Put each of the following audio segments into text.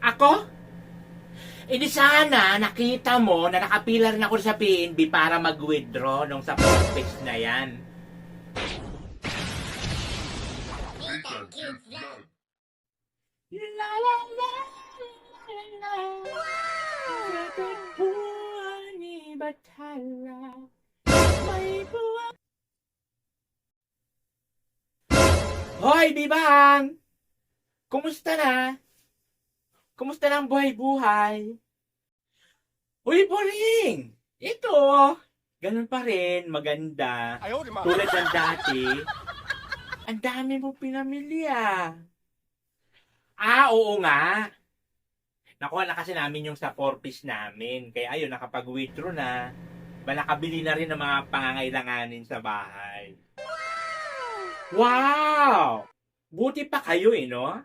Ako? Di sana nakita mo na nakapila rin ako sa PNB para mag-withdraw nung sa Forpex na yan. La la la la la. Sa buwan ni Bathala, may buwan. Hoy, Bibang! Kumusta na? Kumusta na ang buhay-buhay? Uy, Boring! Ito, ganun pa rin, maganda. Tulad ng dati. Ang dami mong pinamilya. Oo nga. Nakuha na kasi namin yung sa 4-piece namin. Kaya ayun, nakapag-withdraw na. Nakabili na rin ng mga pangangailanganin sa bahay. Wow! Buti pa kayo no?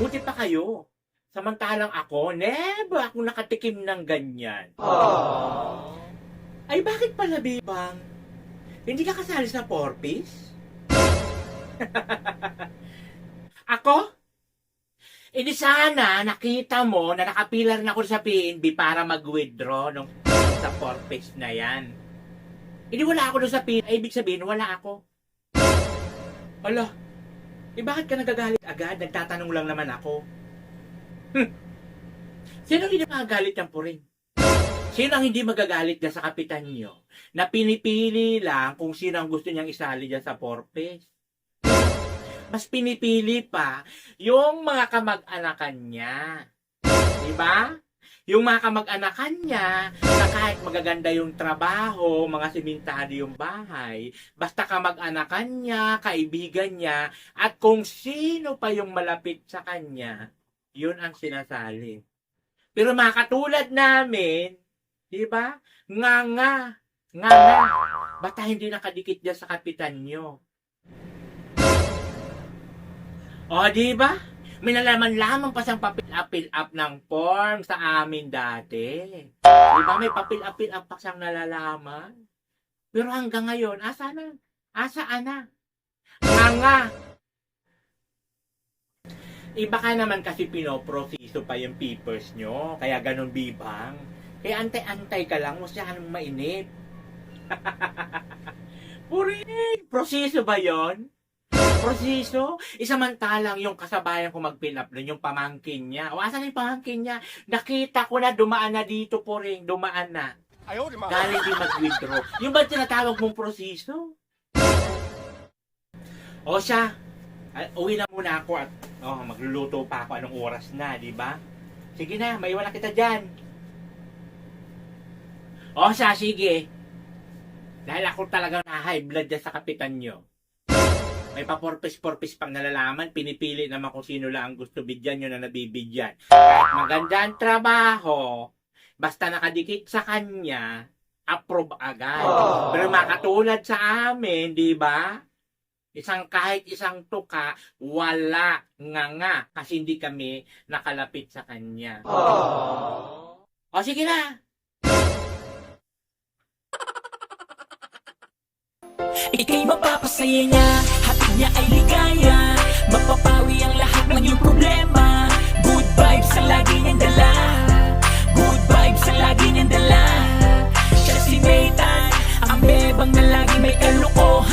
Buti pa kayo. Samantalang ako, never ako nakatikim ng ganyan. Aww. Ay, bakit pala, Bibang? Hindi ka kasali sa 4-piece? Ako? Di sana nakita mo na nakapila rin ako sa PNB para mag-withdraw nung sa 4-piece na yan. Di wala ako doon sa PNB. Ibig sabihin, wala ako. Ala, bakit ka nagagalit agad? Nagtatanong lang naman ako. Sino hindi magagalit yan po rin? Sino ang hindi magagalit dyan sa kapitan nyo? Na pinipili lang kung sino ang gusto niyang isali dyan sa 4-piece. Mas pinipili pa yung mga kamag-anakan niya. Diba? Yung mga kamag-anakan niya, na kahit magaganda yung trabaho, mga simentado yung bahay, basta kamag-anakan niya, kaibigan niya, at kung sino pa yung malapit sa kanya, yun ang sinasali. Pero mga katulad namin, di ba? Nga. Basta hindi nakadikit dyan sa kapitan nyo. Di ba? May nalaman lamang pa siyang papil up ng form sa amin dati. Di ba? May papil up pa siyang nalalaman. Pero hanggang ngayon, asa na? Asaan na? Nga. Baka naman kasi pinoproseso pa yung papers nyo. Kaya ganun, Bibang. Kaya antay-antay ka lang. Masyahan mainip. Puring! Proseso ba yon? Proseso? Isamantalang yung kasabayan ko mag-fill up doon, yung pamangkin niya. Asan yung pamangkin niya? Nakita ko na dumaan na dito, Puring. Dumaan na. Galing din mag-withdraw. Yung ba tinatawag mong proseso? Siya. Uwi na muna ako at magluluto pa ako anong oras na, di ba? Sige na, maiwan na kita dyan. Siya, sige. Dahil ako talagang na-high blood dyan sa kapitan nyo. May pa-porpis pang nalalaman, pinipili naman kung sino lang ang gusto bigyan nyo na nabibigyan. Kahit maganda ang trabaho, basta nakadikit sa kanya, approve agad. Pero makatulad sa amin, di ba? Kahit isang tuka, wala nga kasi hindi kami nakalapit sa kanya. Sige na. Ika'y mapapasaya niya, hatid niya ay ligaya, mapapawi ang lahat ng iyong problema. Good vibes ang lagi niyang dala, good vibes ang lagi niyang dala. Siya si Nathan, ang bebang na lagi may kalukuhan.